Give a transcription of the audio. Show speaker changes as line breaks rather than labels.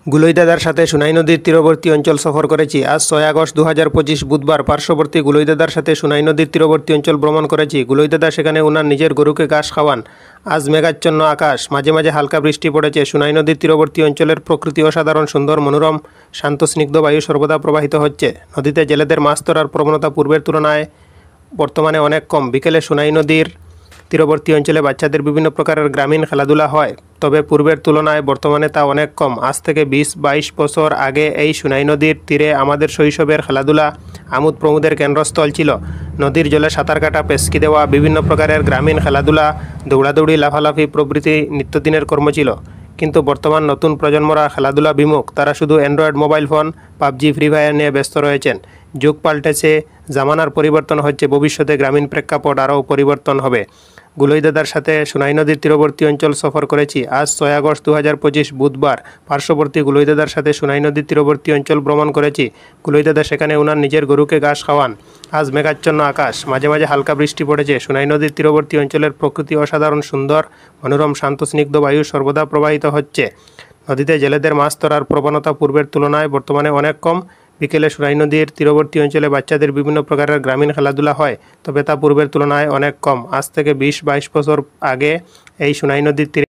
গুলইদাদার সাথে সুনাই নদীর তীরবর্তী অঞ্চল সফর করেছি। আজ 6 আগস্ট 2025 বুধবার পার্শ্ববর্তী গুলইদাদার সাথে সুনাই নদীর তীরবর্তী অঞ্চল ভ্রমণ করেছি। গুলইদাদা সেখানে ওনার নিজের গরুকে ঘাস খাওয়ান। আজ মেঘাচ্ছন্ন আকাশ, মাঝে মাঝে হালকা বৃষ্টি পড়েছে। সুনাই নদীর তীরবর্তী অঞ্চলের প্রকৃতি অসাধারণ সুন্দর, মনোরম, শান্ত স্নিগ্ধ বায়ু সর্বদা প্রবাহিত হচ্ছে। নদীতে জেলেদের মাছ ধরার প্রবণতা পূর্বের তুলনায় বর্তমানে অনেক কম। বিকেলে সুনাই নদীর তীরবর্তী অঞ্চলে বাচ্চাদের বিভিন্ন প্রকারের গ্রামীণ খেলাধুলা হয়, তবে পূর্বের তুলনায় বর্তমানে তা অনেক কম। আজ থেকে 20-22 বছর আগে এই সুনাই নদীর তীরে আমাদের শৈশবের খেলাধুলা আমোদ প্রমোদের কেন্দ্রস্থল ছিল। নদীর জলে সাঁতার কাটা, পেস্কি দেওয়া, বিভিন্ন প্রকারের গ্রামীণ খেলাধুলা, দৌড়াদৌড়ি, লাফালাফি প্রভৃতি নিত্যদিনের কর্ম ছিল। কিন্তু বর্তমান নতুন প্রজন্মরা খেলাধুলা বিমুখ। তারা শুধু Android mobile phone, PUBG, free fire নিয়ে ব্যস্ত রয়েছেন। যুগ পাল্টেছে, জামানার পরিবর্তন হচ্ছে, ভবিষ্যতে গ্রামীণ প্রেক্ষাপট আরও পরিবর্তন হবে। গুলইদাদার সাথে সুনাই নদীর তীরবর্তী অঞ্চল সফর করেছি। আজ 6 আগস্ট 2025 বুধবার পার্শ্ববর্তী গুলইদাদার সাথে সুনাই নদীর তীরবর্তী অঞ্চল ভ্রমণ করেছি। গুলইদাদা সেখানে ওনার নিজের গরুকে ঘাস খাওয়ান। আজ মেঘাচ্ছন্ন আকাশ, মাঝে মাঝে হালকা বৃষ্টি পড়েছে। সুনাই নদীর তীরবর্তী অঞ্চলের প্রকৃতি অসাধারণ সুন্দর, মনোরম, শান্ত স্নিগ্ধ বায়ু সর্বদা প্রবাহিত হচ্ছে। নদীতে জেলেদের মাছ ধরার প্রবণতা পূর্বের তুলনায় বর্তমানে অনেক কম। বিকেলে সুনাই নদীর তীরবর্তী অঞ্চলে বাচ্চাদের বিভিন্ন প্রকারের গ্রামীণ খেলাধুলা হয়, তবে তা পূর্বের তুলনায় অনেক কম। আজ থেকে 20-22 বছর আগে এই সুনাই নদীর তীরে